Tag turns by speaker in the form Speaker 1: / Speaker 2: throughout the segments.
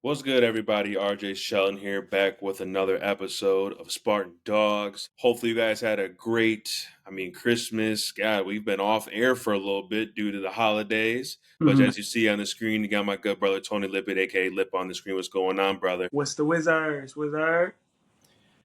Speaker 1: What's good, everybody? RJ Sheldon here, back with another episode of Spartan Dogs. Hopefully, you guys had a great, Christmas. God, we've been off air for a little bit due to the holidays. But
Speaker 2: Mhm.
Speaker 1: as you see on the screen, you got my good brother Tony Lippett, aka Lip, on the screen. What's going on, brother?
Speaker 2: What's the Wizards? Wizard?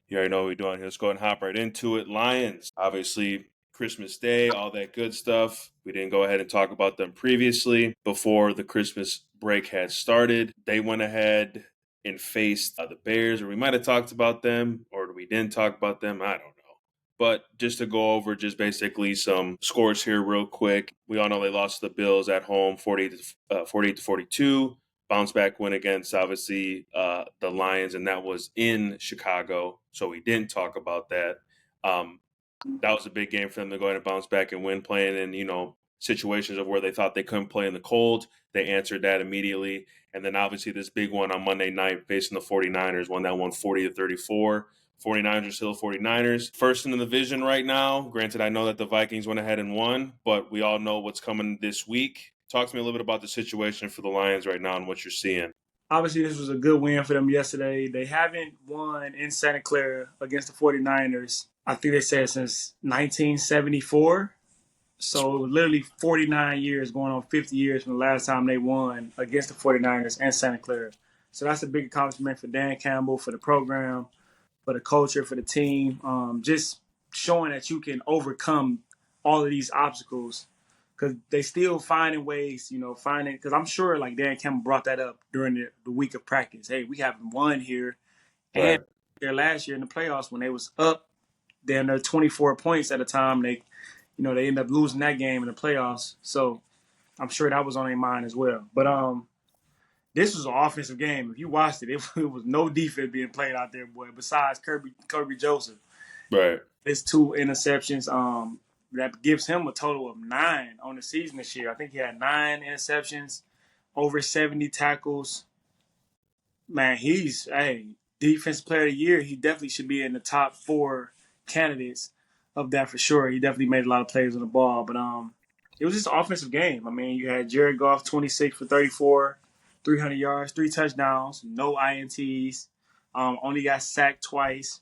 Speaker 1: You already know what we're doing here. Let's go ahead and hop right into it. Lions, obviously, Christmas Day, all that good stuff. We didn't go ahead and talk about them previously before the Christmas break had started. They went ahead and faced the Bears, or we might have talked about them, or we didn't talk about them. I don't know. But just to go over just basically some scores here real quick. We all know they lost to the Bills at home 48 to 42. Bounce back win against obviously the Lions, and that was in Chicago. So we didn't talk about that. Um, that was a big game for them to go ahead and bounce back and win, playing in situations of where they thought they couldn't play in the cold. They answered that immediately, and then obviously this big one on Monday night facing the 49ers, one that won 40 to 34. 49ers are still 49ers. First in the division right now. Granted, I know that the Vikings went ahead and won, but we all know what's coming this week. Talk to me a little bit about the situation for the Lions right now and what you're seeing.
Speaker 2: Obviously, this was a good win for them yesterday. They haven't won in Santa Clara against the 49ers, I think they said, since 1974. So literally 49 years, going on 50 years from the last time they won against the 49ers and Santa Clara. So that's a big accomplishment for Dan Campbell, for the program, for the culture, for the team. Just showing that you can overcome all of these obstacles because they still finding ways, finding, because I'm sure like Dan Campbell brought that up during the week of practice. Hey, we haven't won here. And
Speaker 1: Right.
Speaker 2: there last year in the playoffs when they was up, then they're 24 points at a time. They end up losing that game in the playoffs. So I'm sure that was on their mind as well. But this was an offensive game. If you watched it, it was no defense being played out there, boy. Besides Kirby Joseph,
Speaker 1: Right.
Speaker 2: his two interceptions. That gives him a total of 9 on the season this year. I think he had 9 interceptions, over 70 tackles. Man, he's defensive player of the year. He definitely should be in the top 4 candidates of that for sure. He definitely made a lot of plays on the ball, but it was just an offensive game. I mean, you had Jared Goff 26 for 34, 300 yards, 3 touchdowns, no INTs. Only got sacked twice.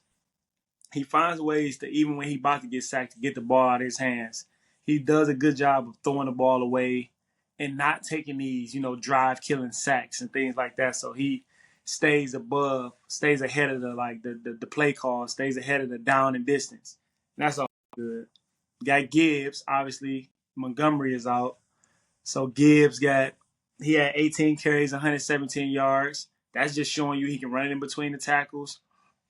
Speaker 2: He finds ways to, even when he about to get sacked, to get the ball out of his hands. He does a good job of throwing the ball away and not taking these, drive killing sacks and things like that. So he stays ahead of the play call, stays ahead of the down and distance. And that's all good. Got Gibbs, obviously. Montgomery is out. So he had 18 carries, 117 yards. That's just showing you he can run it in between the tackles,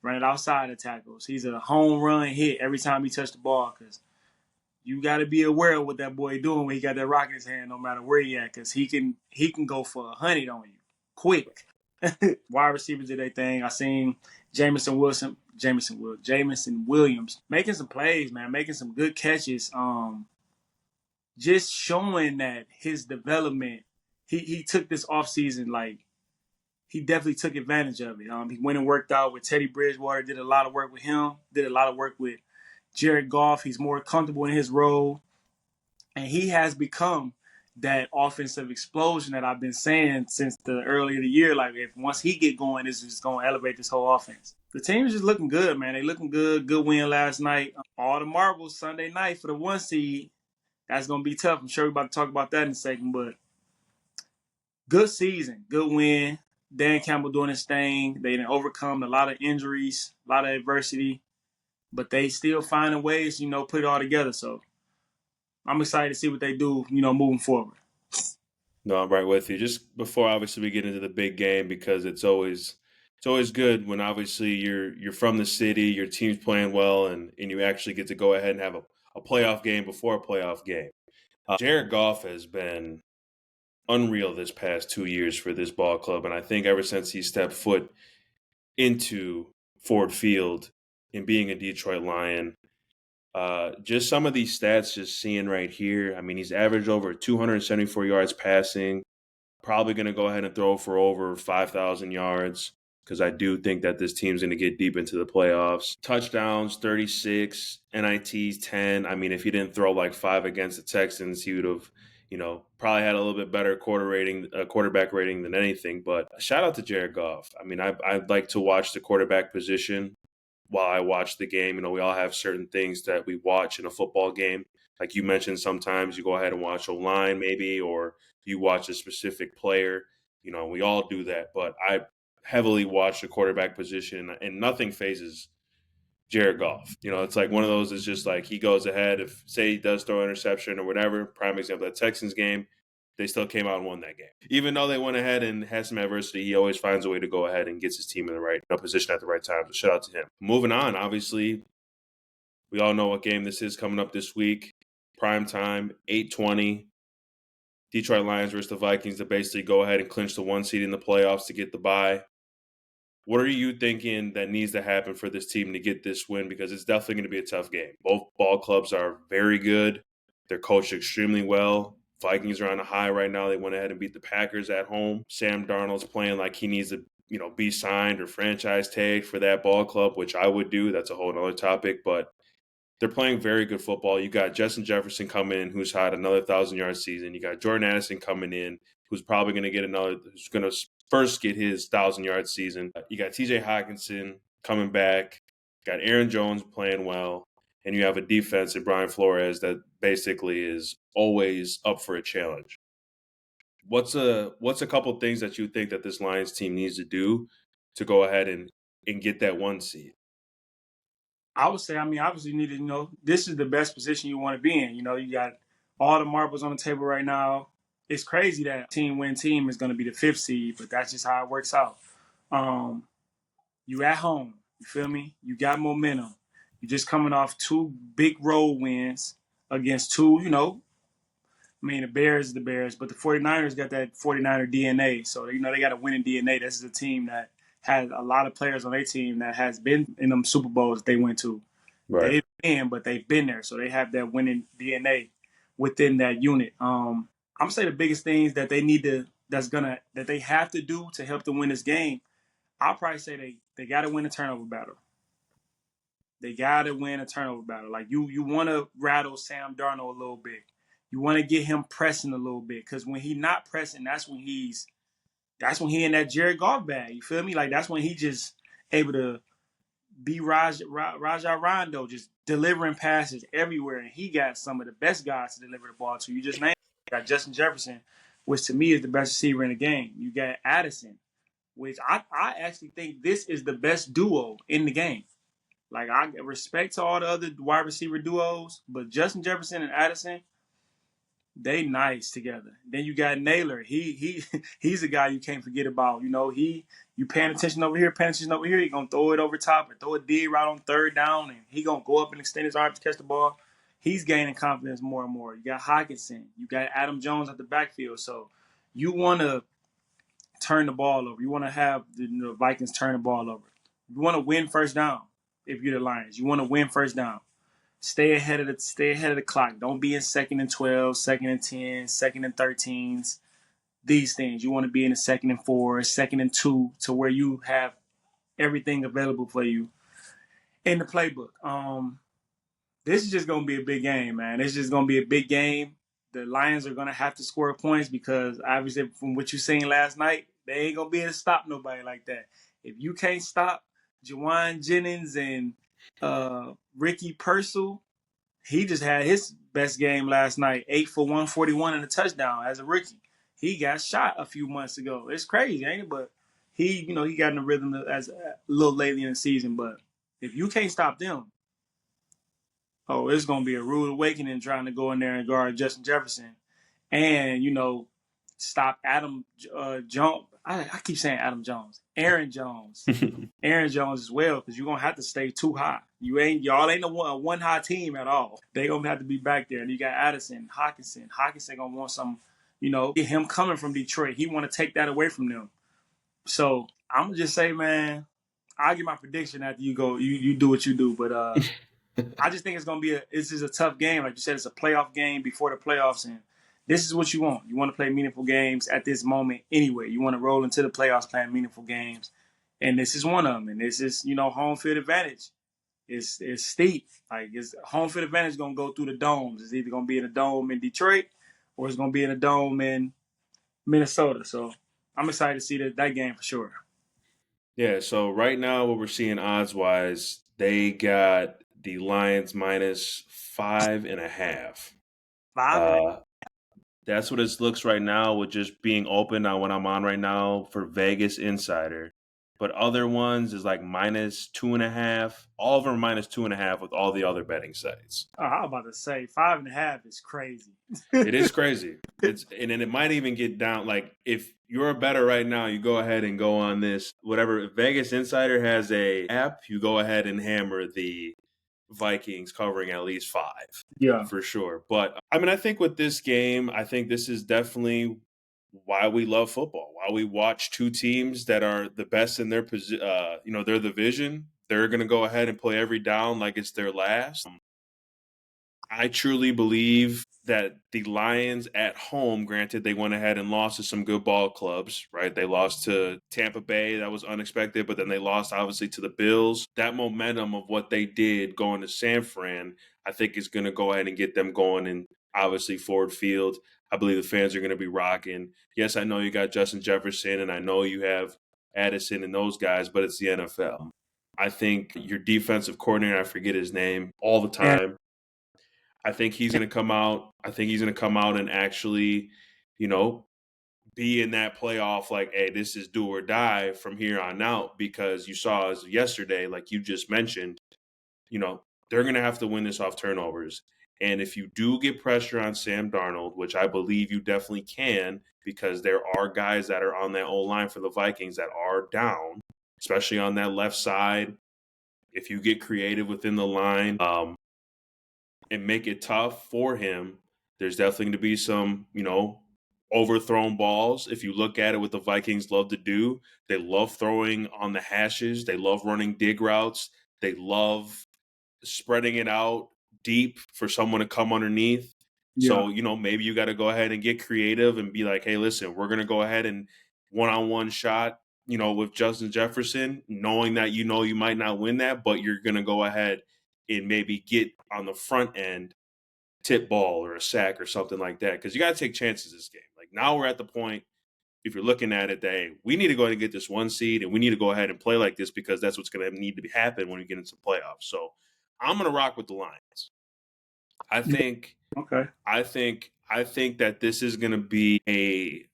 Speaker 2: run it outside the tackles. He's a home run hit every time he touched the ball because you got to be aware of what that boy doing when he got that rock in his hand, no matter where he at, because he can go for 100 on you quick. Wide receivers did their thing. I seen Jameson Williams making some plays, man, making some good catches. Just showing that his development, he took this offseason like he definitely took advantage of it. He went and worked out with Teddy Bridgewater, did a lot of work with him, did a lot of work with Jared Goff. He's more comfortable in his role, and he has become that offensive explosion that I've been saying since the earlier of the year. Like, if once he get going, this is just going to elevate this whole offense. The team is just looking good, man. They looking good. Good win last night. All the marbles Sunday night for the 1 seed. That's going to be tough. I'm sure we're about to talk about that in a second, but good season, good win. Dan Campbell doing his thing. They didn't overcome a lot of injuries, a lot of adversity, but they still finding ways, put it all together. So I'm excited to see what they do, moving forward.
Speaker 1: No, I'm right with you. Just before obviously we get into the big game, because it's always good when obviously you're from the city, your team's playing well, and you actually get to go ahead and have a playoff game before a playoff game. Jared Goff has been unreal this past 2 years for this ball club, and I think ever since he stepped foot into Ford Field and being a Detroit Lion, just some of these stats just seeing right here. I mean, he's averaged over 274 yards passing, probably going to go ahead and throw for over 5,000 yards because I do think that this team's going to get deep into the playoffs. Touchdowns, 36, NITs, 10. I mean, if he didn't throw like 5 against the Texans, he Probably had a little bit better quarterback rating than anything. But shout out to Jared Goff. I mean, I'd like to watch the quarterback position while I watch the game. We all have certain things that we watch in a football game. Like you mentioned, sometimes you go ahead and watch O-line maybe, or you watch a specific player. We all do that. But I heavily watch the quarterback position, and nothing phases Jared Goff. It's like one of those is just like he goes ahead. If, say, he does throw an interception or whatever, prime example, that Texans game, they still came out and won that game. Even though they went ahead and had some adversity, he always finds a way to go ahead and gets his team in the right position at the right time. So shout out to him. Moving on, obviously, we all know what game this is coming up this week. Prime time, 8:20. Detroit Lions versus the Vikings to basically go ahead and clinch the 1 seed in the playoffs to get the bye. What are you thinking that needs to happen for this team to get this win? Because it's definitely going to be a tough game. Both ball clubs are very good. They're coached extremely well. Vikings are on a high right now. They went ahead and beat the Packers at home. Sam Darnold's playing like he needs to, be signed or franchise tagged for that ball club, which I would do. That's a whole other topic. But they're playing very good football. You got Justin Jefferson coming in, who's had another 1,000-yard season. You got Jordan Addison coming in, who's probably going to get who's going to first get his 1,000-yard season. You got TJ Hawkinson coming back. You got Aaron Jones playing well. And you have a defense in Brian Flores that basically is always up for a challenge. What's a couple things that you think that this Lions team needs to do to go ahead and get that 1 seed?
Speaker 2: I would say, obviously you need to, this is the best position you want to be in. You got all the marbles on the table right now. It's crazy that team is going to be the 5th seed, but that's just how it works out. You at home, you feel me? You got momentum. You're just coming off 2 big road wins against 2, the Bears is the Bears, but the 49ers got that 49er DNA. So, they got a winning DNA. This is a team that has a lot of players on their team that has been in them Super Bowls they went to.
Speaker 1: Right.
Speaker 2: They've been, but they've been there. So they have that winning DNA within that unit. I'm gonna say the biggest things that they need to that they have to do to help them win this game. I'll probably say they gotta win a turnover battle. They gotta win a turnover battle. Like you wanna rattle Sam Darnold a little bit. You wanna get him pressing a little bit. Cause when he's not pressing, that's when he in that Jared Goff bag. You feel me? Like that's when he just able to be Raja Rondo, just delivering passes everywhere. And he got some of the best guys to deliver the ball to. You just named it. You got Justin Jefferson, which to me is the best receiver in the game. You got Addison, which I actually think this is the best duo in the game. Like, I respect to all the other wide receiver duos, but Justin Jefferson and Addison, they nice together. Then you got Naylor. He's a guy you can't forget about. You paying attention over here, he gonna throw it over top and throw a dig right on 3rd down, and he gonna go up and extend his arms to catch the ball. He's gaining confidence more and more. You got Hawkinson. You got Adam Jones at the backfield. So you want to turn the ball over. You want to have the Vikings turn the ball over. You want to win first down if you're the Lions. You want to win first down. Stay ahead of the clock. Don't be in 2nd and 12, 2nd and 10, 2nd and 13s. These things. You want to be in the 2nd and 4, 2nd and 2, to where you have everything available for you in the playbook. This is just gonna be a big game, man. It's just gonna be a big game. The Lions are gonna have to score points because obviously from what you seen last night, they ain't gonna be able to stop nobody like that. If you can't stop Jawan Jennings and Ricky Purcell, he just had his best game last night, 8 for 141 and a touchdown as a rookie. He got shot a few months ago. It's crazy, ain't it? But he got in the rhythm as a little lately in the season. But if you can't stop them, it's going to be a rude awakening trying to go in there and guard Justin Jefferson and, stop Adam Jones. I keep saying Adam Jones. Aaron Jones. Aaron Jones as well, because you're going to have to stay too high. Y'all ain't a one high team at all. They going to have to be back there. And you got Addison, Hawkinson. Hawkinson going to want some, get him coming from Detroit. He want to take that away from them. So I'm going to just say, man, I'll give my prediction after you go. You do what you do. But I just think it's going to be this is a tough game. Like you said, it's a playoff game before the playoffs. And this is what you want. You want to play meaningful games at this moment anyway. You want to roll into the playoffs playing meaningful games. And this is one of them. And this is, home field advantage. It's steep. Like, home field advantage going to go through the domes. It's either going to be in a dome in Detroit or it's going to be in a dome in Minnesota. So I'm excited to see that game for sure.
Speaker 1: Yeah, so right now what we're seeing odds wise, they got the Lions minus 5.5.
Speaker 2: 5.5.
Speaker 1: Uh that's what it looks right now with just being open on what I'm on right now for Vegas Insider. But other ones is like minus 2.5. All of them are minus 2.5 with all the other betting sites.
Speaker 2: Oh, I was about to say 5.5 is crazy.
Speaker 1: It is crazy. And then it might even get down. Like if you're a better right now, you go ahead and go on this whatever. If Vegas Insider has a app, you go ahead and hammer the Vikings covering at least 5
Speaker 2: Yeah.
Speaker 1: for sure. But I mean, I think with this game, I think this is definitely why we love football. Why we watch two teams that are the best in their their division. They're going to go ahead and play every down like it's their last. I truly believe that the Lions at home, granted, they went ahead and lost to some good ball clubs, right? They lost to Tampa Bay. That was unexpected, but then they lost, obviously, to the Bills. That momentum of what they did going to San Fran, I think is going to go ahead and get them going in, obviously, Ford Field. I believe the fans are going to be rocking. Yes, I know you got Justin Jefferson, and I know you have Addison and those guys, but it's the NFL. I think your defensive coordinator, I forget his name all the
Speaker 2: And
Speaker 1: time. I think he's going to come out. I think he's going to come out and actually, you know, be in that playoff like, hey, this is do or die from here on out because you saw as yesterday, like you just mentioned, they're going to have to win this off turnovers. And if you do get pressure on Sam Darnold, which I believe you definitely can, because there are guys that are on that O line for the Vikings that are down, especially on that left side. If you get creative within the line, and make it tough for him, there's definitely going to be some, overthrown balls. If you look at it, what the Vikings love to do, they love throwing on the hashes. They love running dig routes. They love spreading it out deep for someone to come underneath.
Speaker 2: yeah,
Speaker 1: So, maybe you got to go ahead and get creative and be like, hey, listen, we're going to go ahead and one-on-one shot, with Justin Jefferson, knowing that you might not win that, but you're going to go ahead and maybe get on the front end tip ball or a sack or something like that. Because you got to take chances this game. Like now we're at the point, if you're looking at it, that hey, we need to go ahead and get this 1 seed and we need to go ahead and play like this because that's what's going to need to happen when we get into playoffs. So I'm going to rock with the Lions. I
Speaker 2: yeah.
Speaker 1: think,
Speaker 2: Okay.
Speaker 1: I think that this is going to be a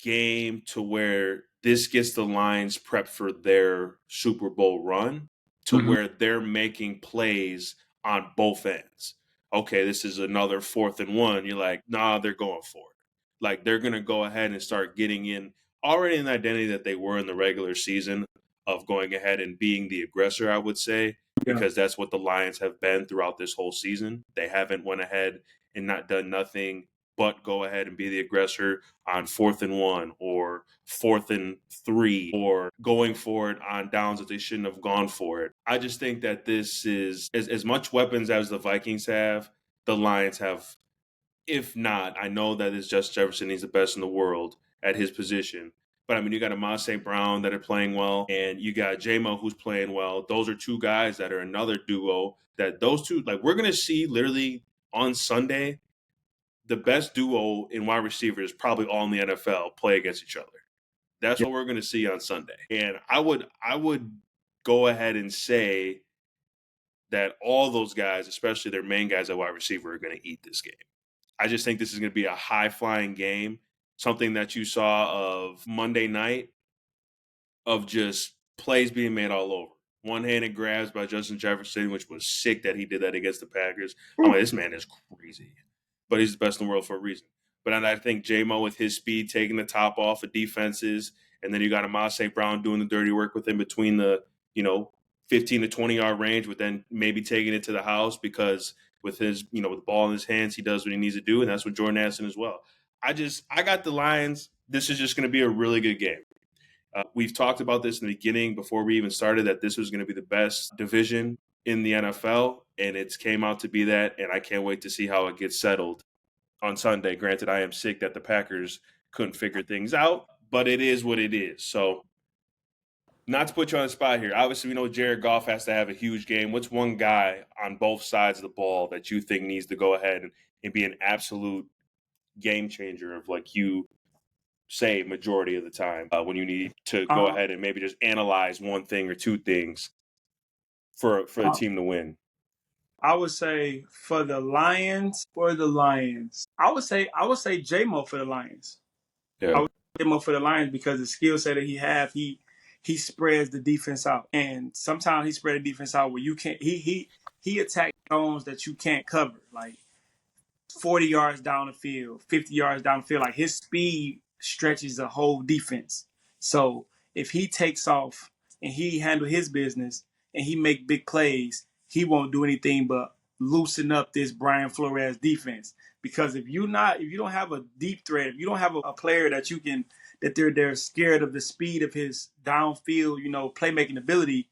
Speaker 1: game to where this gets the Lions prepped for their Super Bowl run to
Speaker 2: Mm-hmm.
Speaker 1: where they're making plays on both ends. Okay, this is another 4th and 1. You're like, nah, they're going for it. Like they're going to go ahead and start getting in already in the identity that they were in the regular season of going ahead and being the aggressor, I would say,
Speaker 2: Yeah.
Speaker 1: because that's what the Lions have been throughout this whole season. They haven't went ahead and not done nothing but go ahead and be the aggressor on 4th and 1 or 4th and 3 or going for it on downs that they shouldn't have gone for it. I just think that this is as much weapons as the Vikings have, the Lions have. If not, I know that it's Justin Jefferson. He's the best in the world at his position. But I mean, you got Amon St. Brown that are playing well, and you got J-Mo who's playing well. Those are two guys that are another duo that those two, like we're going to see literally on Sunday the best duo in wide receivers probably all in the NFL play against each other. That's what we're going to see on Sunday. And I would go ahead and say that all those guys, especially their main guys at wide receiver, are going to eat this game. I just think this is going to be a high flying game, something that you saw of Monday night of just plays being made all over. One-handed grabs by Justin Jefferson, which was sick that he did that against the Packers. I'm like, this man is crazy. But he's the best in the world for a reason. But I think J-Mo with his speed taking the top off of defenses, and then you got Amon St. Brown doing the dirty work with him between the, 15 to 20-yard range, but then maybe taking it to the house because with his, with the ball in his hands, he does what he needs to do, and that's what Jordan Addison as well. I got the Lions. This is just going to be a really good game. We've talked about this in the beginning before we even started that this was going to be the best division in the NFL, and it's came out to be that, and I can't wait to see how it gets settled on Sunday. Granted, I am sick that the Packers couldn't figure things out, but it is what it is. So, not to put you on the spot here, obviously we know Jared Goff has to have a huge game. What's one guy on both sides of the ball that you think needs to go ahead and be an absolute game changer of like you say majority of the time when you need to go ahead and maybe just analyze one thing or two things for the team to win?
Speaker 2: I would say for the Lions, I would say J-Mo for the Lions. I
Speaker 1: Yeah.
Speaker 2: would say J-Mo for the Lions because the skill set that he spreads the defense out. And sometimes he spread the defense out where you can't he attacks zones that you can't cover. Like 40 yards down the field, 50 yards down the field. Like his speed stretches the whole defense. So if he takes off and he handle his business and he make big plays, he won't do anything but loosen up this Brian Flores defense. Because if you don't have a deep threat, if you don't have a player that you can that they're scared of the speed of his downfield, playmaking ability,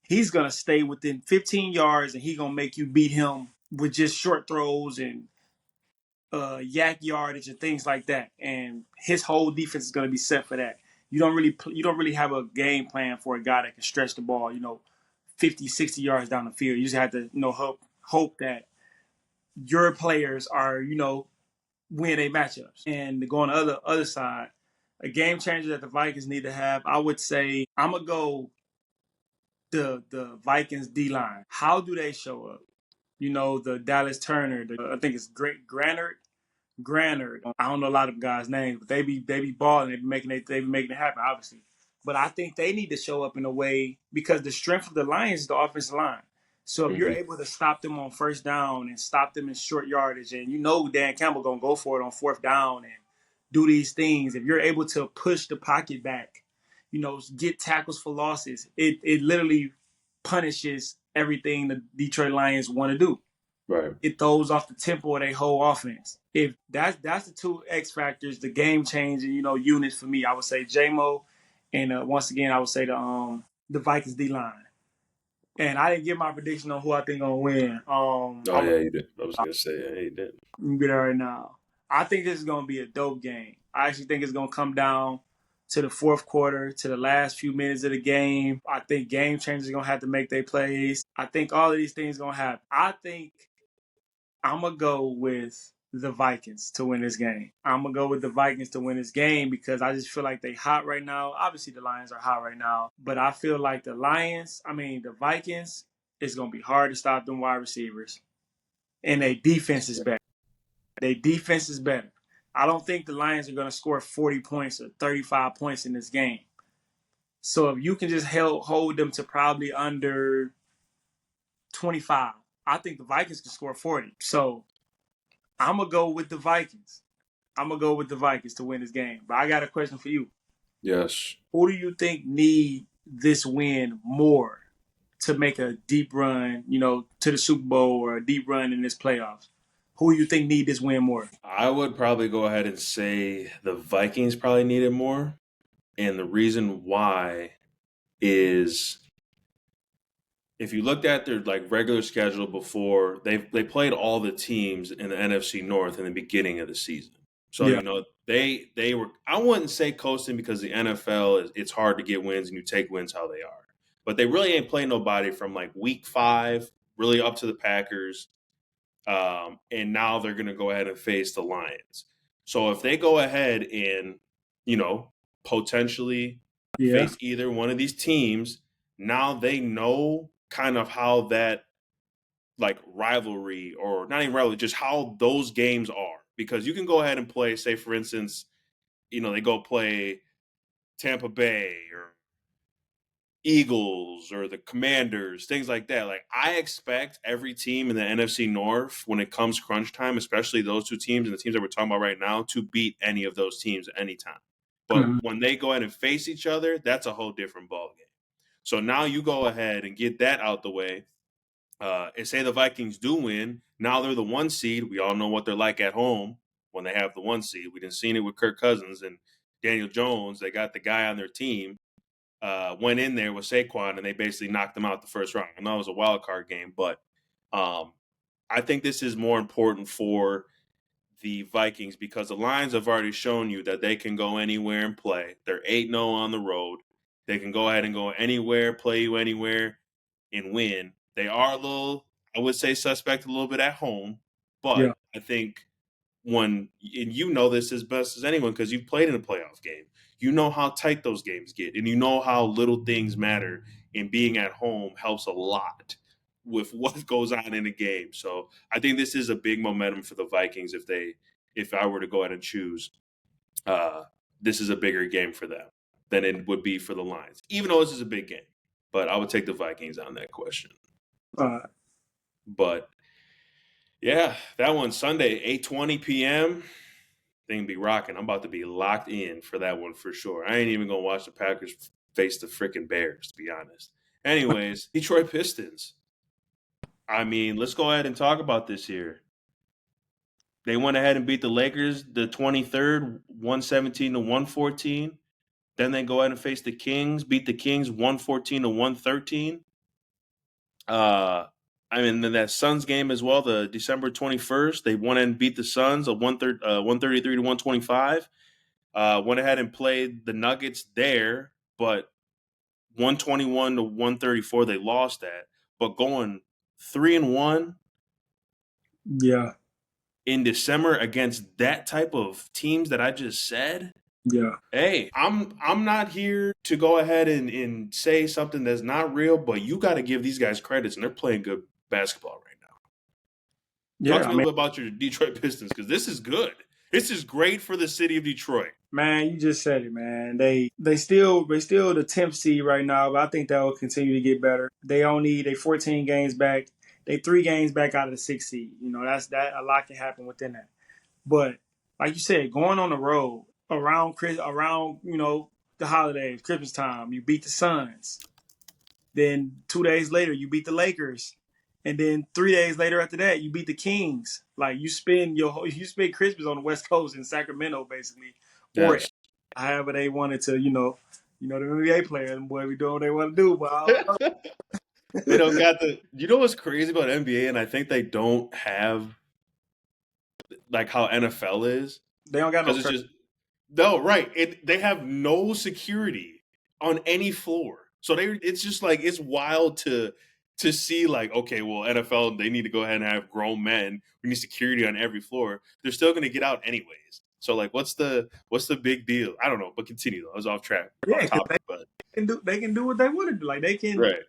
Speaker 2: he's gonna stay within 15 yards and he's gonna make you beat him with just short throws and yak yardage and things like that. And his whole defense is going to be set for that. You don't really have a game plan for a guy that can stretch the ball, 50, 60 yards down the field. You just have to, hope that your players are, win a matchups. And to go on the other side, a game changer that the Vikings need to have, I would say I'm gonna go the Vikings D line. How do they show up? The Dallas Turner, I think it's Great Granard. I don't know a lot of guys' names, but they be balling. They be making it happen, obviously. But I think they need to show up in a way because the strength of the Lions is the offensive line. So if you're able to stop them on first down and stop them in short yardage, and Dan Campbell gonna go for it on fourth down and do these things, if you're able to push the pocket back, get tackles for losses, it literally punishes everything the Detroit Lions want to do.
Speaker 1: Right.
Speaker 2: It throws off the tempo of their whole offense. If that's the two X factors, the game changing, units for me, I would say J-Mo, and once again, I would say the Vikings D line. And I didn't give my prediction on who I think gonna win.
Speaker 1: Yeah, you did. I was gonna say, yeah, you did.
Speaker 2: I'm good right now. I think this is gonna be a dope game. I actually think it's gonna come down to the fourth quarter, to the last few minutes of the game. I think game changers are gonna have to make their plays. I think all of these things gonna happen. I think I'm going to go with the Vikings to win this game. I'm going to go with the Vikings to win this game because I just feel like they hot right now. Obviously, the Lions are hot right now. But I feel like the Vikings, it's going to be hard to stop them wide receivers. And their defense is better. I don't think the Lions are going to score 40 points or 35 points in this game. So if you can just hold them to probably under 25, I think the Vikings can score 40. So I'm going to go with the Vikings. To win this game. But I got a question for you.
Speaker 1: Yes.
Speaker 2: Who do you think need this win more to make a deep run, to the Super Bowl or a deep run in this playoffs? Who do you think need this win more?
Speaker 1: I would probably go ahead and say the Vikings probably need it more. And the reason why is if you looked at their regular schedule before, they played all the teams in the NFC North in the beginning of the season. So they were, I wouldn't say coasting because the NFL it's hard to get wins and you take wins how they are. But they really ain't playing nobody from week 5 really up to the Packers. And now they're going to go ahead and face the Lions. So if they go ahead and, potentially face either one of these teams, now they know kind of how that rivalry, or not even rivalry, just how those games are. Because you can go ahead and play, say, for instance, they go play Tampa Bay or Eagles or the Commanders, things like that. I expect every team in the NFC North, when it comes crunch time, especially those two teams and the teams that we're talking about right now, to beat any of those teams at any time. But when they go ahead and face each other, that's a whole different ballgame. So now you go ahead and get that out the way. And say the Vikings do win. Now they're the 1 seed. We all know what they're like at home when they have the 1 seed. We didn't see it with Kirk Cousins and Daniel Jones. They got the guy on their team. Went in there with Saquon, and they basically knocked them out the first round. I know it was a wild card game, but I think this is more important for the Vikings because the Lions have already shown you that they can go anywhere and play. They're 8-0 on the road. They can go ahead and go anywhere, play you anywhere, and win. They are a little, I would say, suspect a little bit at home, but I think when, and you know this as best as anyone because you've played in a playoff game. You know how tight those games get, and you know how little things matter. And being at home helps a lot with what goes on in a game. So I think this is a big momentum for the Vikings if I were to go ahead and choose. This is a bigger game for them than it would be for the Lions, even though this is a big game. But I would take the Vikings on that question. But yeah, that one Sunday, 8:20 p.m. Thing be rocking. I'm about to be locked in for that one for sure. I ain't even gonna watch the Packers face the freaking Bears, to be honest. Anyways, Detroit Pistons. I mean, let's go ahead and talk about this here. They went ahead and beat the Lakers the 23rd, 117 to 114. Then they go ahead and face the Kings, beat the Kings 114 to 113. I mean, then that Suns game as well, the December 21st, they went and beat the Suns 133 to 125. Went ahead and played the Nuggets there, but 121 to 134 they lost at. But going 3-1
Speaker 2: Yeah.
Speaker 1: in December against that type of teams that I just said.
Speaker 2: Yeah.
Speaker 1: Hey, I'm not here to go ahead and say something that's not real, but you got to give these guys credits, and they're playing good basketball right now.
Speaker 2: Yeah,
Speaker 1: Talk to me a little bit about your Detroit Pistons, because this is good. This is great for the city of Detroit.
Speaker 2: Man, you just said it, man. They still the 10th seed right now, but I think that will continue to get better. They 14 games back. They 3 games back out of the 6th seed. You know, that's that a lot can happen within that. But like you said, going on the road around the holidays, Christmas time, you beat the Suns. Then 2 days later, you beat the Lakers. And then 3 days later after that, you beat the Kings. Like you spend Christmas on the West Coast in Sacramento, basically, or
Speaker 1: Yes.
Speaker 2: however they wanted to. The NBA players, boy, we do what they want to do. But I don't know.
Speaker 1: They don't got the. You know what's crazy about NBA, and I think they don't have like how NFL is,
Speaker 2: They don't got no.
Speaker 1: because it's just no right. They have no security on any floor, so it's just like it's wild to see like, okay, well, NFL, they need to go ahead and have grown men. We need security on every floor. They're still going to get out anyways. So like, what's the big deal? I don't know, but continue though. I was off
Speaker 2: Yeah, because
Speaker 1: topic, but
Speaker 2: they can do what they want to do. Like they can.
Speaker 1: right,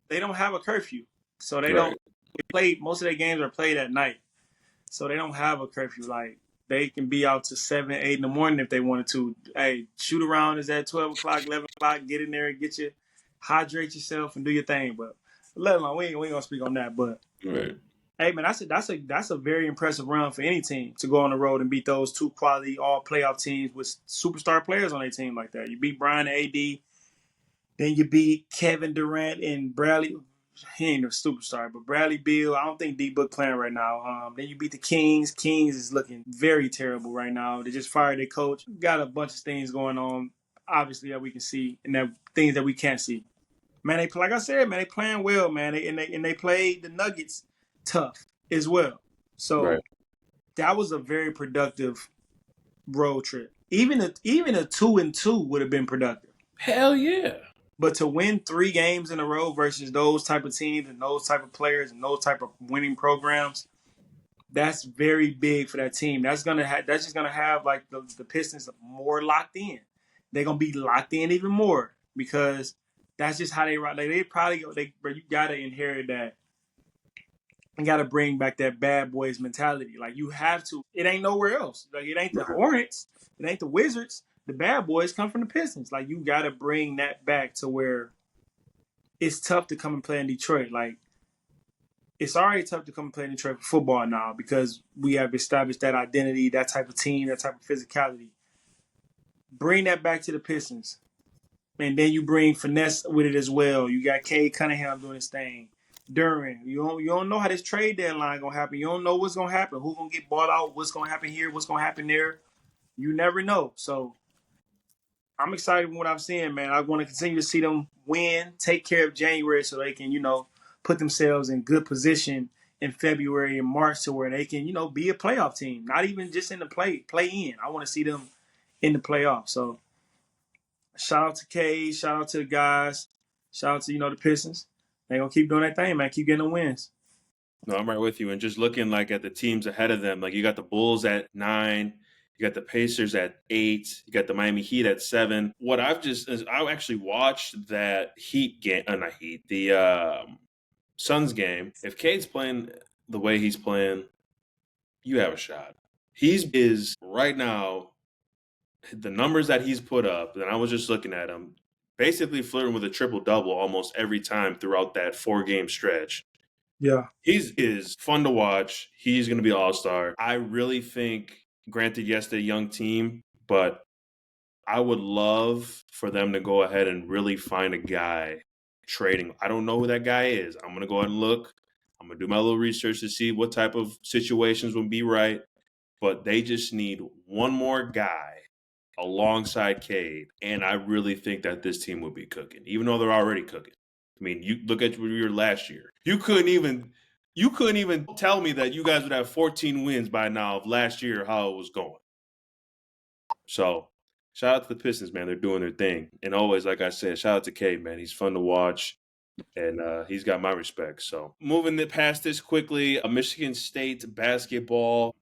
Speaker 2: They don't have a curfew, so they
Speaker 1: right,
Speaker 2: don't. They play most of their games are played at night, so they don't have a curfew. Like they can be out to 7, 8 in the morning if they wanted to. Hey, shoot around is at 12 o'clock, 11 o'clock. Get in there and hydrate yourself and do your thing. But let alone we ain't gonna speak on that. But
Speaker 1: right,
Speaker 2: hey, man, that's a very impressive run for any team to go on the road and beat those 2 quality all playoff teams with superstar players on their team like that. You beat Brian and AD. Then you beat Kevin Durant and Bradley. He ain't a superstar, but Bradley Beal. I don't think D-Book playing right now. Then you beat the Kings. Kings is looking very terrible right now. They just fired their coach. Got a bunch of things going on, obviously, that we can see, and that things that we can't see. Man, like I said, man, they playing well, man. They played the Nuggets tough as well. So
Speaker 1: right.
Speaker 2: that was a very productive road trip. Even a 2-2 would have been productive.
Speaker 1: Hell yeah.
Speaker 2: But to win 3 games in a row versus those type of teams and those type of players and those type of winning programs, that's very big for that team. That's just gonna have like the Pistons more locked in. They're gonna be locked in even more because that's just how they rock. Like you gotta inherit that. You gotta bring back that bad boys mentality. Like you have to. It ain't nowhere else. Like it ain't the Hornets. It ain't the Wizards. The bad boys come from the Pistons. Like you got to bring that back to where it's tough to come and play in Detroit. Like it's already tough to come and play in Detroit for football now because we have established that identity, that type of team, that type of physicality. Bring that back to the Pistons, and then you bring finesse with it as well. You got Cade Cunningham doing his thing. During you don't know how this trade deadline gonna happen. You don't know what's gonna happen. Who's gonna get bought out? What's gonna happen here? What's gonna happen there? You never know. So I'm excited with what I'm seeing, man. I want to continue to see them win, take care of January so they can, put themselves in good position in February and March to where they can, be a playoff team. Not even just in the play in. I want to see them in the playoffs. So shout out to K, shout out to the guys, shout out to, the Pistons. They're going to keep doing that thing, man. Keep getting the wins.
Speaker 1: No, I'm right with you. And just looking like at the teams ahead of them, like you got the Bulls at 9, you got the Pacers at 8, you got the Miami Heat at 7. What I've just is I actually watched that Heat game, not Heat, the Suns game. If Cade's playing the way he's playing, you have a shot. He's is right now the numbers that he's put up, and I was just looking at him, basically flirting with a triple double almost every time throughout that 4-game stretch.
Speaker 2: Yeah.
Speaker 1: He is fun to watch. He's going to be an all-star. I really think, granted, yes, they're a young team, but I would love for them to go ahead and really find a guy trading. I don't know who that guy is. I'm going to go ahead and look. I'm going to do my little research to see what type of situations would be right. But they just need one more guy alongside Cade. And I really think that this team would be cooking, even though they're already cooking. I mean, you look at where you were last year. You couldn't even tell me that you guys would have 14 wins by now of last year, how it was going. So shout out to the Pistons, man. They're doing their thing. And always, like I said, shout out to Cade, man. He's fun to watch. And he's got my respect. So moving past this quickly, Michigan State basketball,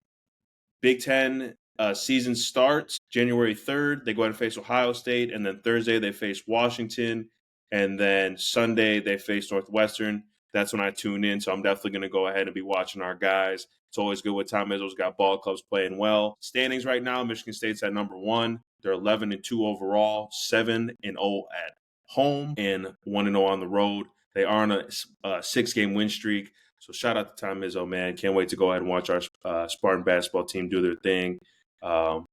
Speaker 1: Big Ten season starts January 3rd. They go ahead and face Ohio State. And then Thursday, they face Washington. And then Sunday, they face Northwestern. That's when I tune in. So I'm definitely going to go ahead and be watching our guys. It's always good when Tom Izzo's got ball clubs playing well. Standings right now, Michigan State's at number 1. They're 11-2 overall, 7-0 at home, and 1-0 on the road. They are on a 6-game win streak. So shout out to Tom Izzo, man. Can't wait to go ahead and watch our Spartan basketball team do their thing. I'm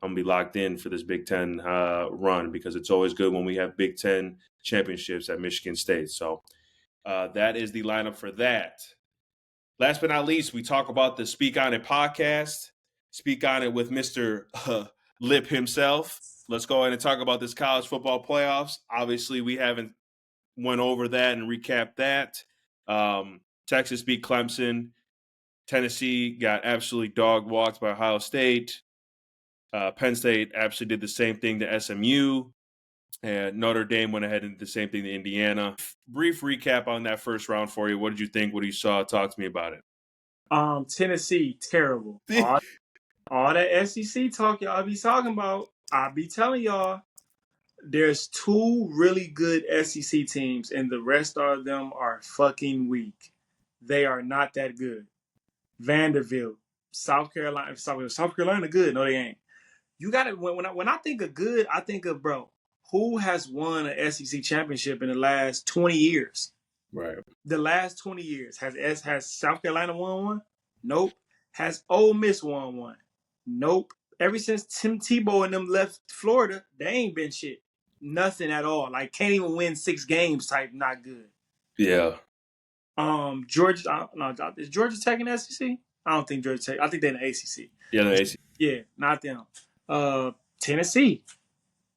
Speaker 1: going to be locked in for this Big Ten run because it's always good when we have Big Ten championships at Michigan State. So that is the lineup for that. Last but not least, we talk about the Speak On It podcast. Speak On It with Mr. Lip himself. Let's go ahead and talk about this college football playoffs. Obviously, we haven't went over that and recapped that. Texas beat Clemson. Tennessee got absolutely dog walked by Ohio State. Penn State absolutely did the same thing to SMU. And Notre Dame went ahead and did the same thing to Indiana. Brief recap on that first round for you. What did you think? What you saw? Talk to me about it.
Speaker 2: Tennessee, terrible. All that SEC talk y'all be talking about, I be telling y'all, there's 2 really good SEC teams, and the rest of them are fucking weak. They are not that good. Vanderbilt, South Carolina good. No, they ain't. You got to when I think of good, I think of, bro, who has won an SEC championship in the last 20 years?
Speaker 1: Right.
Speaker 2: The last 20 years has South Carolina won one? Nope. Has Ole Miss won one? Nope. Ever since Tim Tebow and them left Florida, they ain't been shit. Nothing at all. Like, can't even win 6 games type, not good.
Speaker 1: Yeah.
Speaker 2: Georgia, no, is Georgia Tech in the SEC? I don't think Georgia Tech. I think they're in the ACC.
Speaker 1: Yeah, the ACC.
Speaker 2: Yeah, not them. Tennessee,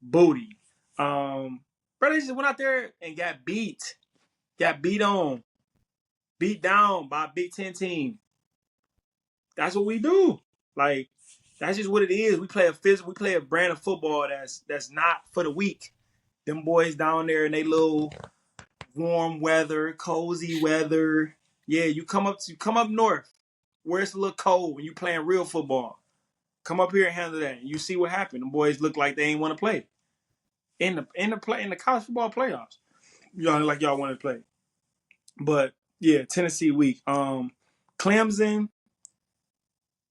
Speaker 2: booty. Bro, they just went out there and got beat down by a Big Ten team. That's what we do. Like, that's just what it is. We play a brand of football that's not for the weak. Them boys down there in they little warm weather, cozy weather. Yeah, you come up north where it's a little cold when you playing real football. Come up here and handle that. And you see what happened. The boys look like they ain't want to play in the college football playoffs. Y'all like y'all want to play, but yeah, Tennessee weak. Clemson,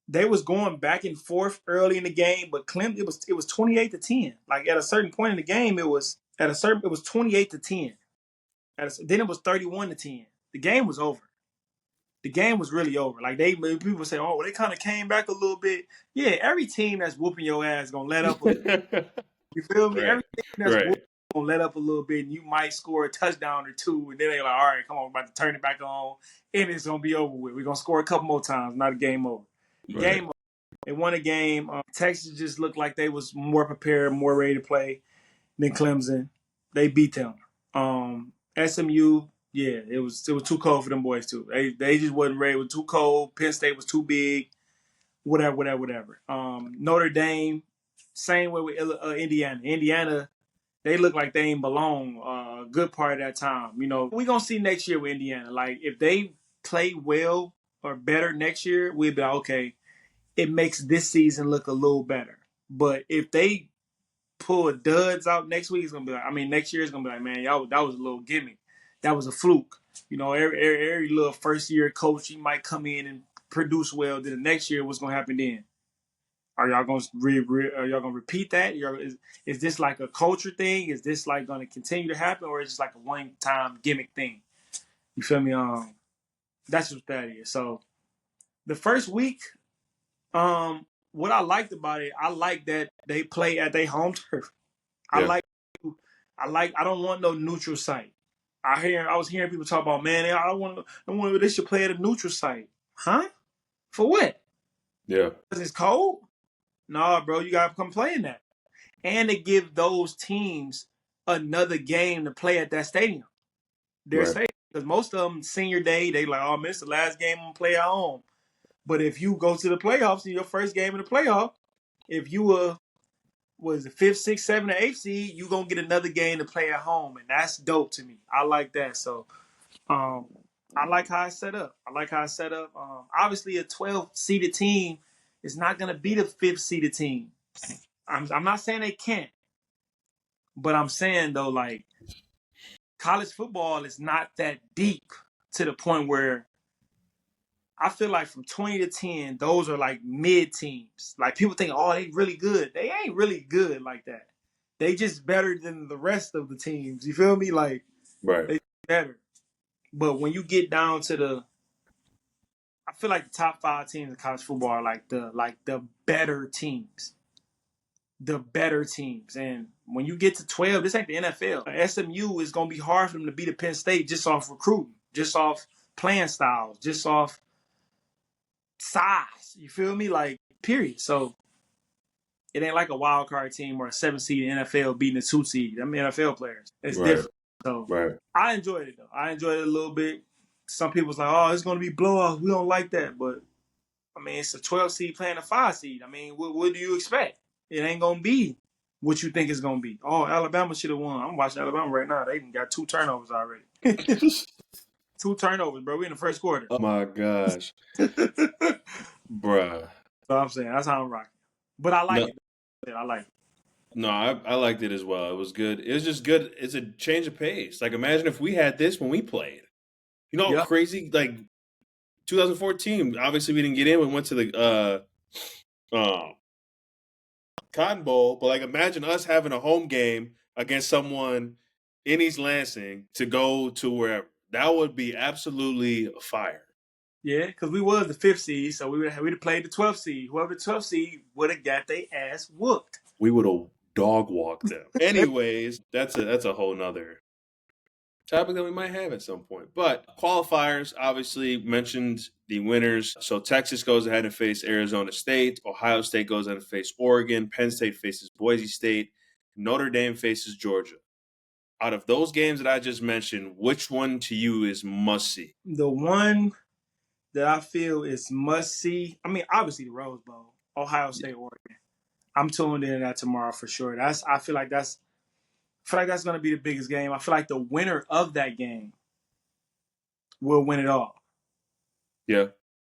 Speaker 2: they was going back and forth early in the game, but Clemson it was 28-10. Like, at a certain point in the game, it was 28-10. Then it was 31-10. The game was over. The game was really over. Like, people say, oh, well, they kind of came back a little bit. Yeah, every team that's whooping your ass gonna let up a little bit. You feel me?
Speaker 1: Right.
Speaker 2: Every team that's whooping gonna let up a little bit, and you might score a touchdown or 2, and then they're like, all right, come on, we're about to turn it back on, and it's gonna be over with. We're gonna score a couple more times, not a game over.
Speaker 1: Right.
Speaker 2: Game over. They won a game. Texas just looked like they was more prepared, more ready to play than Clemson. They beat them. SMU, yeah, it was too cold for them boys too. They just wasn't ready. It was too cold. Penn State was too big. Whatever. Notre Dame, same way with Indiana. Indiana, they look like they ain't belong a good part of that time. You know, we gonna see next year with Indiana. Like, if they play well or better next year, we'd be like, okay, it makes this season look a little better. But if they pull duds out next week, it's gonna be like, I mean, next year it's gonna be like, man, y'all, that was a little gimme. That was a fluke. You know, every little first year coach, he might come in and produce well. Then the next year, what's gonna happen then? Are y'all gonna repeat that? Is this like a culture thing? Is this like gonna continue to happen, or is it just like a one time gimmick thing? You feel me? That's what that is. So the first week, what I liked about it, I like that they play at their home turf. I
Speaker 1: Yeah.
Speaker 2: like, I don't want no neutral site. I was hearing people talk about, man, I don't want, they should play at a neutral site. Huh? For what?
Speaker 1: Yeah.
Speaker 2: Because it's cold? Nah, bro, you gotta come play in that. And to give those teams another game to play at that stadium. Their
Speaker 1: Right.
Speaker 2: stadium. Because most of them, senior day, they like, oh, man, it's the last game I'm gonna play at home. But if you go to the playoffs in your first game in the playoff, if you was the 5th, 6th, 7th, or 8th seed, you gonna get another game to play at home, and that's dope to me. I like that. So, I like how it's set up. Obviously, a 12 seeded team is not gonna be the 5th seeded team. I'm not saying they can't, but I'm saying though, like college football is not that deep to the point where I feel like from 20 to 10, those are like mid teams. Like people think, oh, they really good. They ain't really good like that. They just better than the rest of the teams. You feel me? Like
Speaker 1: Right.
Speaker 2: they better. But when you get down to I feel like the top 5 teams in college football are like the better teams. The better teams. And when you get to 12, this ain't the NFL. SMU is gonna be hard for them to beat a Penn State just off recruiting, just off playing styles, just off size. You feel me? Like, period. So it ain't like a wild card team or a 7 seed in NFL beating a 2 seed. Them NFL players. It's different. So I enjoyed it though. I enjoyed it a little bit. Some people's like, oh, it's gonna be blowouts. We don't like that. But I mean, it's a 12 seed playing a 5 seed. I mean, what do you expect? It ain't gonna be what you think it's gonna be. Oh, Alabama should have won. I'm watching Alabama right now. They even got 2 turnovers already. 2 turnovers, bro. We in the first quarter.
Speaker 1: Oh my gosh. Bruh.
Speaker 2: So I'm saying that's how I'm rocking. But I like it. I like it.
Speaker 1: No, I liked it as well. It was good. It was just good. It's a change of pace. Like imagine if we had this when we played. You know how crazy, like 2014, obviously we didn't get in. We went to the Cotton Bowl, but like imagine us having a home game against someone in East Lansing to go to wherever. That would be absolutely fire.
Speaker 2: Yeah, because we was the 5th seed, so we'd have played the 12th seed. Whoever the 12th seed would have got their ass whooped.
Speaker 1: We would have dog walked them. Anyways, that's a whole nother topic that we might have at some point. But qualifiers obviously mentioned the winners. So Texas goes ahead and face Arizona State. Ohio State goes ahead and face Oregon. Penn State faces Boise State. Notre Dame faces Georgia. Out of those games that I just mentioned, which one to you is must see?
Speaker 2: The one that I feel is must see. I mean, obviously the Rose Bowl, Ohio State, Oregon. I'm tuned in that tomorrow for sure. I feel like that's going to be the biggest game. I feel like the winner of that game will win it all.
Speaker 1: Yeah.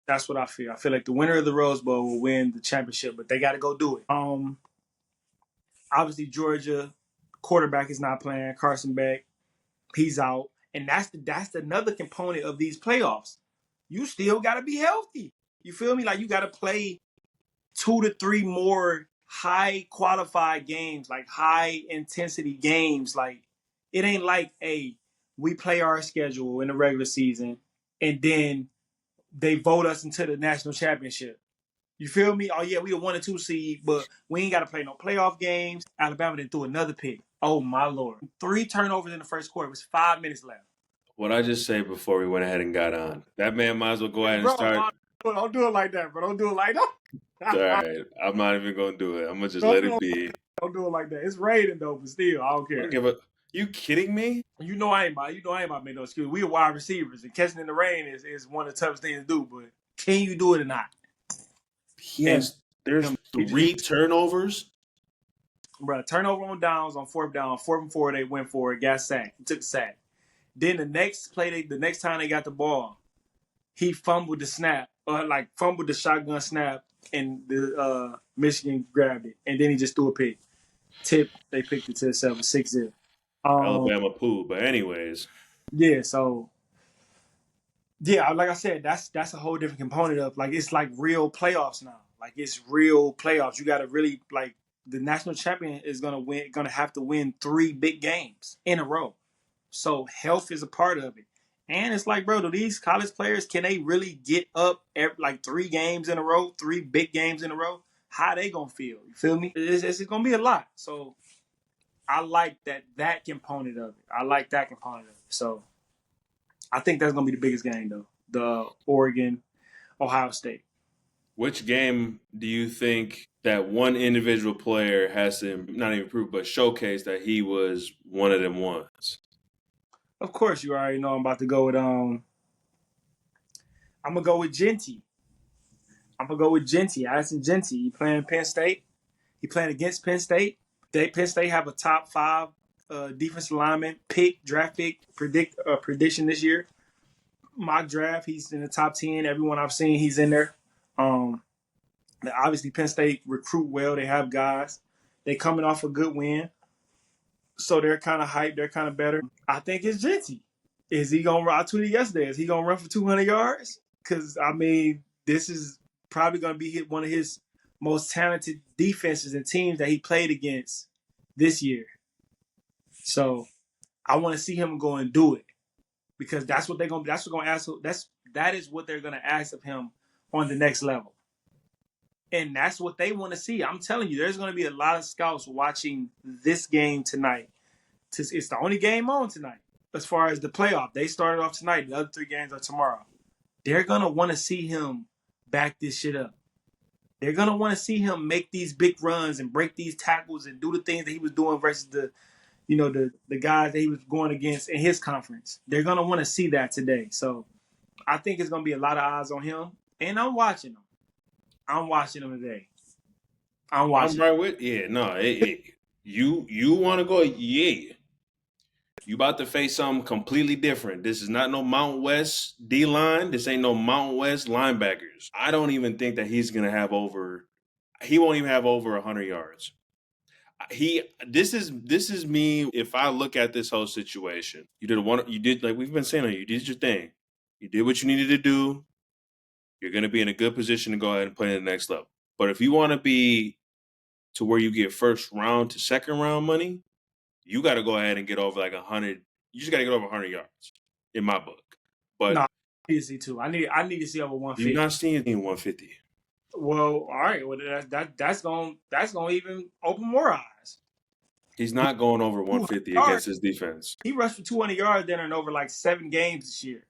Speaker 2: That's what I feel. I feel like the winner of the Rose Bowl will win the championship, but they got to go do it. Obviously Georgia quarterback is not playing. Carson Beck, he's out, and that's another component of these playoffs. You still got to be healthy. You feel me? Like you got to play 2 to 3 more high qualified games, like high intensity games. Like it ain't like, hey, we play our schedule in the regular season and then they vote us into the national championship. You feel me? Oh yeah, we a 1 or 2 seed, but we ain't got to play no playoff games. Alabama then threw another pick. Oh my Lord. 3 turnovers in the first quarter. It was 5 minutes left.
Speaker 1: What I just say before we went ahead and got on, that man might as well go ahead and start.
Speaker 2: Don't do it like that, bro. Don't do it like that.
Speaker 1: All right, I'm not even gonna do it. I'm gonna just let it be.
Speaker 2: Don't do it like that. It's raining though, but still, I don't care.
Speaker 1: You kidding me?
Speaker 2: You know I ain't about make no excuse. We are wide receivers, and catching in the rain is one of the toughest things to do. But can you do it or not?
Speaker 1: Yes. There's 3 turnovers.
Speaker 2: Bro, turnover on downs on 4th down, 4th and 4, they went for it, got sacked, took the sack. Then the next time they got the ball, he fumbled the snap, or like fumbled the shotgun snap, and the Michigan grabbed it, and then he just threw a pick. Tip, they picked it to itself, 6-0.
Speaker 1: Alabama poo. But anyways,
Speaker 2: Yeah, so yeah, like I said, that's a whole different component of like it's like real playoffs now. Like it's real playoffs. You got to really like the national champion is gonna have to win 3 big games in a row. So health is a part of it. And it's like, bro, do these college players can they really get up like 3 games in a row, 3 big games in a row? How they gonna feel? You feel me? It's gonna be a lot. So I like that component of it. I like that component of it. So I think that's gonna be the biggest game though. The Oregon, Ohio State.
Speaker 1: which game do you think that one individual player has to not even prove but showcase that he was one of them ones?
Speaker 2: Of course, you already know I'm about to go with I'm gonna go with Genty. Addison Genty. He playing Penn State. He playing against Penn State. Penn State have a top 5 defensive lineman draft pick prediction this year. Mock draft, he's in the top 10. Everyone I've seen, he's in there. Obviously, Penn State recruit well. They have guys. They coming off a good win, so they're kind of hyped. They're kind of better. I think it's Genty. Is he gonna? I tweeted yesterday. Is he gonna run for 200 yards? Because I mean, this is probably gonna be one of his most talented defenses and teams that he played against this year. So I want to see him go and do it because that's what they're gonna. That's what gonna ask. That is what they're gonna ask of him on the next level. And that's what they want to see. I'm telling you, there's going to be a lot of scouts watching this game tonight. It's the only game on tonight as far as the playoff. They started off tonight. The other 3 games are tomorrow. They're going to want to see him back this shit up. They're going to want to see him make these big runs and break these tackles and do the things that he was doing versus the guys that he was going against in his conference. They're going to want to see that today. So I think it's going to be a lot of eyes on him. And I'm watching him. I'm watching them today. I'm
Speaker 1: right with you want to go you about to face something completely different. This is not no Mount West D line. This ain't no Mount West linebackers. I don't even think that he's gonna have over. He won't even have over 100 yards. This is me. If I look at this whole situation, you did like we've been saying. You did your thing. You did what you needed to do. You're going to be in a good position to go ahead and play in the next level. But if you want to be to where you get first round to second round money, you got to go ahead and get over like 100. You just got to get over 100 yards in my book. But
Speaker 2: no, I need to see 2. I need to see over 150.
Speaker 1: You're not seeing 150.
Speaker 2: Well, all right. Well, that's going to even open more eyes.
Speaker 1: He's not going over 150 against his defense.
Speaker 2: He rushed for 200 yards then in over like 7 games this year.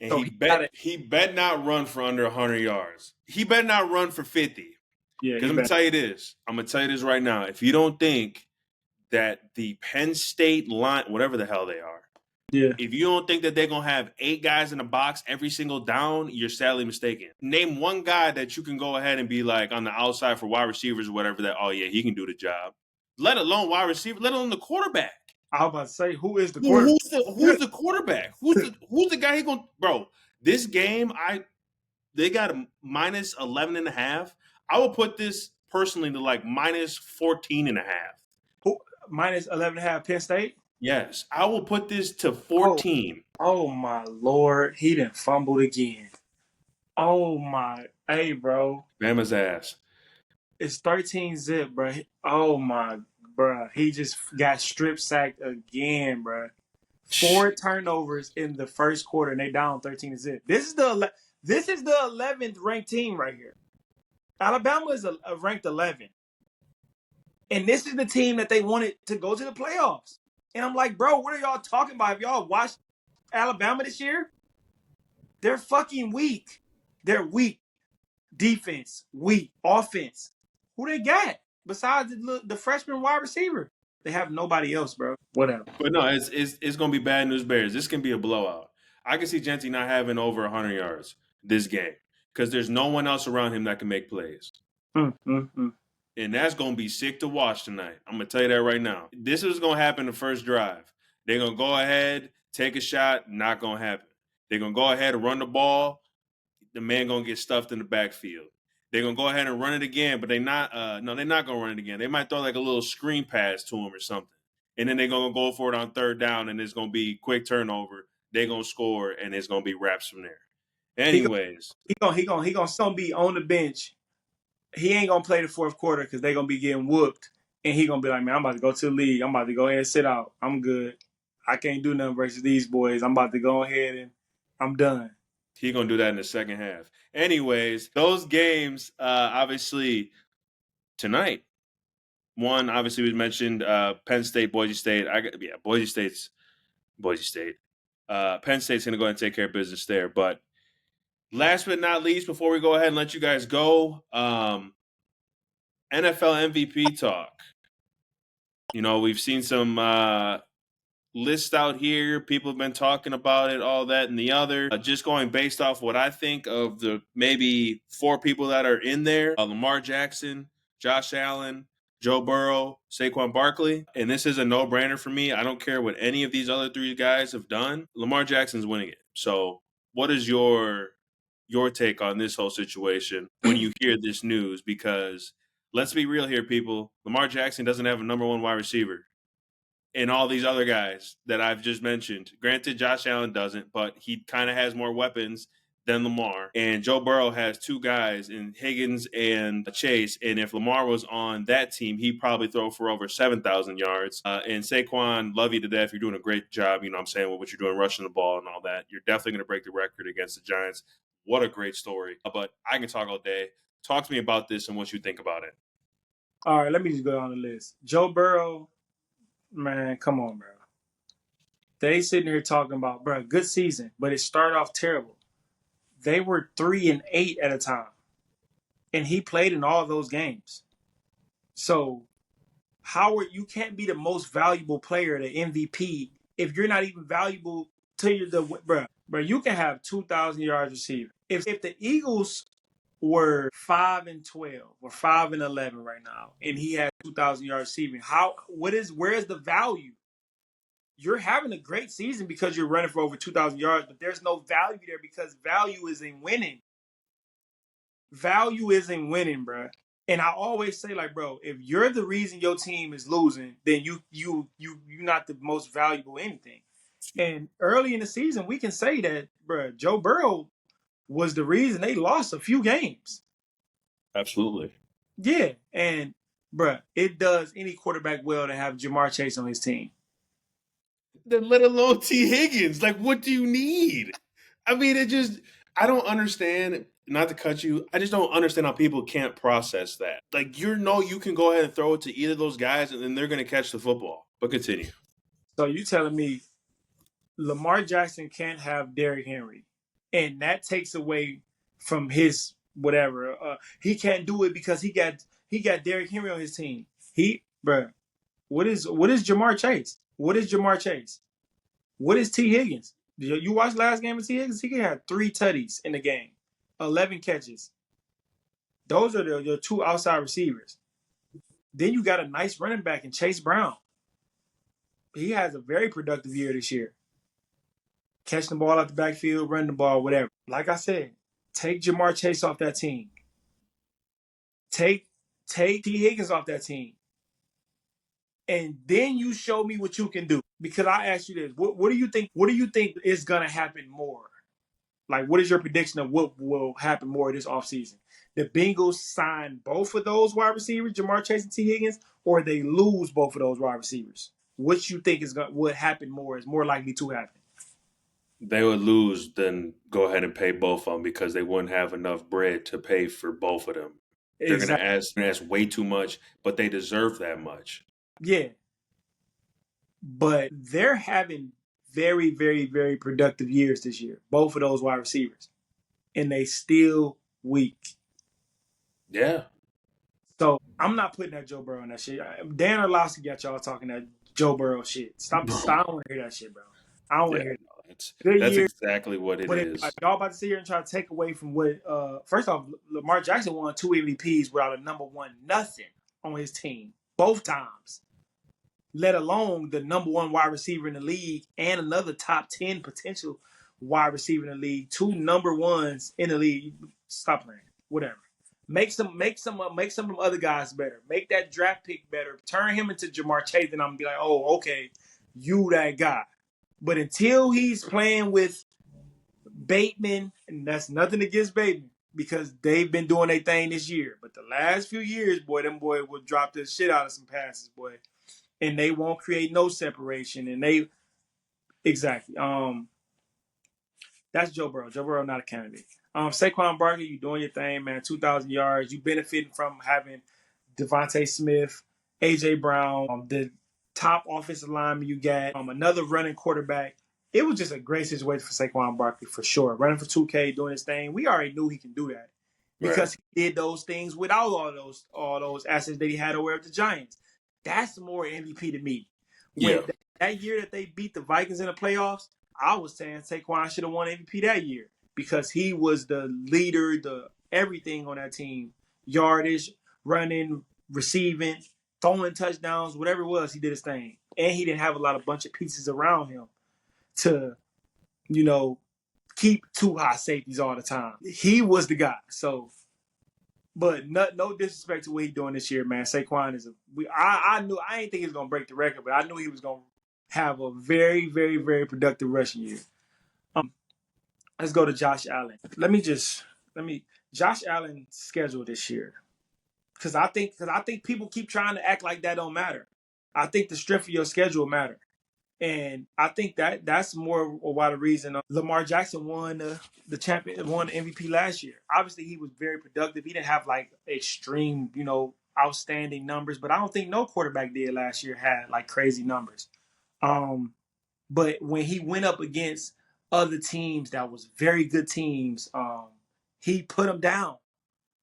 Speaker 1: And so he bet not run for under 100 yards. He better not run for 50. Yeah. Because I'm going to tell you this. I'm going to tell you this right now. If you don't think that the Penn State line, whatever the hell they are, if you don't think that they're going to have 8 guys in the box every single down, you're sadly mistaken. Name one guy that you can go ahead and be like on the outside for wide receivers or whatever that, oh, yeah, he can do the job. Let alone wide receiver, let alone the quarterback.
Speaker 2: I was about to say, who is the quarterback?
Speaker 1: Who's the quarterback? Who's the guy he going? Bro, this game, they got a minus 11.5. I would put this personally to like minus 14.5.
Speaker 2: Who, minus 11.5 Penn State?
Speaker 1: Yes, I will put this to 14.
Speaker 2: Oh my Lord, he done fumbled again. Oh my, hey bro,
Speaker 1: Bama's ass.
Speaker 2: It's 13-zip, bro. Oh my, bro, he just got strip sacked again, bro. 4 turnovers in the first quarter, and they down 13-zip. This is the 11th ranked team right here. Alabama is a ranked 11, and this is the team that they wanted to go to the playoffs. And I'm like, bro, what are y'all talking about? If y'all watched Alabama this year, they're fucking weak. They're weak. Defense, weak. Offense. Who they got besides the freshman wide receiver? They have nobody else, bro. Whatever.
Speaker 1: But no, it's going to be bad news bears. This can be a blowout. I can see Genty not having over 100 yards this game because there's no one else around him that can make plays. And that's going to be sick to watch tonight. I'm going to tell you that right now. This is going to happen the first drive. They're going to go ahead, take a shot, not going to happen. They're going to go ahead and run the ball. the man gonna get stuffed in the backfield. They're gonna go ahead and run it again, but they're not gonna run it again. They might throw like a little screen pass to him or something. And then they're gonna go for it on third down, and it's gonna be quick turnover. They're gonna score, and it's gonna be wraps from there. Anyways,
Speaker 2: He gonna be on the bench. He ain't gonna play the fourth quarter because they gonna be getting whooped, and he gonna be like, man, I'm about to go to the league. I'm about to go ahead and sit out. I'm good. I can't do nothing versus these boys. I'm about to go ahead and I'm done.
Speaker 1: he's gonna do that in the second half. Anyways, those games, obviously tonight. One, obviously, we mentioned Penn State, Boise State. Boise State's Boise State. Penn State's gonna go ahead and take care of business there. But last but not least, before we go ahead and let you guys go, NFL MVP talk. You know, we've seen some lists out here. People have been talking about it, all that and the other. Just going based off what I think of the maybe 4 people that are in there: Lamar Jackson, Josh Allen, Joe Burrow, Saquon Barkley. And this is a no-brainer for me. I don't care what any of these other 3 guys have done. Lamar Jackson's winning it. So what is your take on this whole situation when you hear this news? Because let's be real here, people. Lamar Jackson doesn't have a number 1 wide receiver. And all these other guys that I've just mentioned. Granted, Josh Allen doesn't, but he kind of has more weapons than Lamar. And Joe Burrow has 2 guys in Higgins and Chase. And if Lamar was on that team, he'd probably throw for over 7,000 yards. And Saquon, love you to death. You're doing a great job, you know what I'm saying, with what you're doing, rushing the ball and all that. You're definitely going to break the record against the Giants. What a great story. But I can talk all day. Talk to me about this and what you think about it.
Speaker 2: All right, let me just go down the list. Joe Burrow, man, come on, bro. They sitting here talking about, bro, good season, but it started off terrible. They were 3-8 at a time, and he played in all those games. So, Howard, you can't be the most valuable player, the MVP, if you're not even valuable to the bro. Bro, you can have 2,000 yards receiving. If the Eagles were 5-12 or 5-11 right now, and he had 2,000 yards receiving, where's the value? You're having a great season because you're running for over 2,000 yards, but there's no value there because value isn't winning. Value isn't winning, bro. And I always say, like, bro, if you're the reason your team is losing, then you're not the most valuable anything. And early in the season, we can say that, bro, Joe Burrow was the reason they lost a few games.
Speaker 1: Absolutely.
Speaker 2: Yeah, and bro, it does any quarterback well to have Jamar Chase on his team.
Speaker 1: Then let alone T. Higgins. Like, what do you need? I mean, I don't understand. Not to cut you, I just don't understand how people can't process that. Like, you can go ahead and throw it to either of those guys, and then they're going to catch the football. But continue.
Speaker 2: So you telling me Lamar Jackson can't have Derrick Henry, and that takes away from his whatever. He can't do it because he got Derrick Henry on his team. Bro, what is Jamar Chase? What is Jamar Chase? What is T. Higgins? You watched last game of T. Higgins? He had 3 tutties in the game, 11 catches. Those are the 2 outside receivers. Then you got a nice running back in Chase Brown. He has a very productive year this year. Catching the ball out the backfield, running the ball, whatever. Like I said, take Jamar Chase off that team. Take T. Higgins off that team. And then you show me what you can do. Because I asked you this. What do you think? What do you think is gonna happen more? Like, what is your prediction of what will happen more this offseason? The Bengals sign both of those wide receivers, Jamar Chase and T. Higgins, or they lose both of those wide receivers? What you think would happen more is more likely to happen?
Speaker 1: They would lose, then go ahead and pay both of them because they wouldn't have enough bread to pay for both of them. They're going to ask way too much, but they deserve that much.
Speaker 2: Yeah. But they're having very, very, very productive years this year, both of those wide receivers. And they still weak.
Speaker 1: Yeah.
Speaker 2: So I'm not putting that Joe Burrow in that shit. Dan Orlovsky got y'all talking that Joe Burrow shit. Stop. I don't want to hear that shit, bro. I don't want to hear that.
Speaker 1: That's exactly what it is.
Speaker 2: If y'all about to sit here and try to take away from what, first off, Lamar Jackson won 2 MVPs without a number 1 nothing on his team, both times. Let alone the number 1 wide receiver in the league and another top 10 potential wide receiver in the league, 2 number ones in the league. Stop playing. Whatever. Make some of them other guys better. Make that draft pick better. Turn him into Jamar Chase, and I'm gonna be like, oh, okay, you that guy. But until he's playing with Bateman, and that's nothing against Bateman, because they've been doing their thing this year. But the last few years, boy, them boy will drop the shit out of some passes, boy. And they won't create no separation. And they exactly. That's Joe Burrow. Joe Burrow not a candidate. Saquon Barkley, you doing your thing, man. 2,000 yards. You benefiting from having Devontae Smith, AJ Brown, the top offensive lineman you got, another running quarterback. It was just a great situation for Saquon Barkley for sure. Running for 2K, doing his thing. We already knew he can do that because he did those things without all those assets that he had over at the Giants. That's more MVP to me. When that year that they beat the Vikings in the playoffs, I was saying Saquon should have won MVP that year because he was the leader, the everything on that team. Yardage, running, receiving, throwing touchdowns, whatever it was, he did his thing. And he didn't have a bunch of pieces around him to, keep 2 high safeties all the time. He was the guy. So, but no disrespect to what he's doing this year, man. Saquon is I didn't think he was gonna break the record, but I knew he was gonna have a very, very, very productive rushing year. Let's go to Josh Allen. Josh Allen's schedule this year. Because I think people keep trying to act like that don't matter. I think the strength of your schedule matter. And I think that's more why the reason Lamar Jackson won the MVP last year. Obviously, he was very productive. He didn't have extreme, outstanding numbers, but I don't think no quarterback did last year had crazy numbers. But when he went up against other teams that was very good teams, he put them down.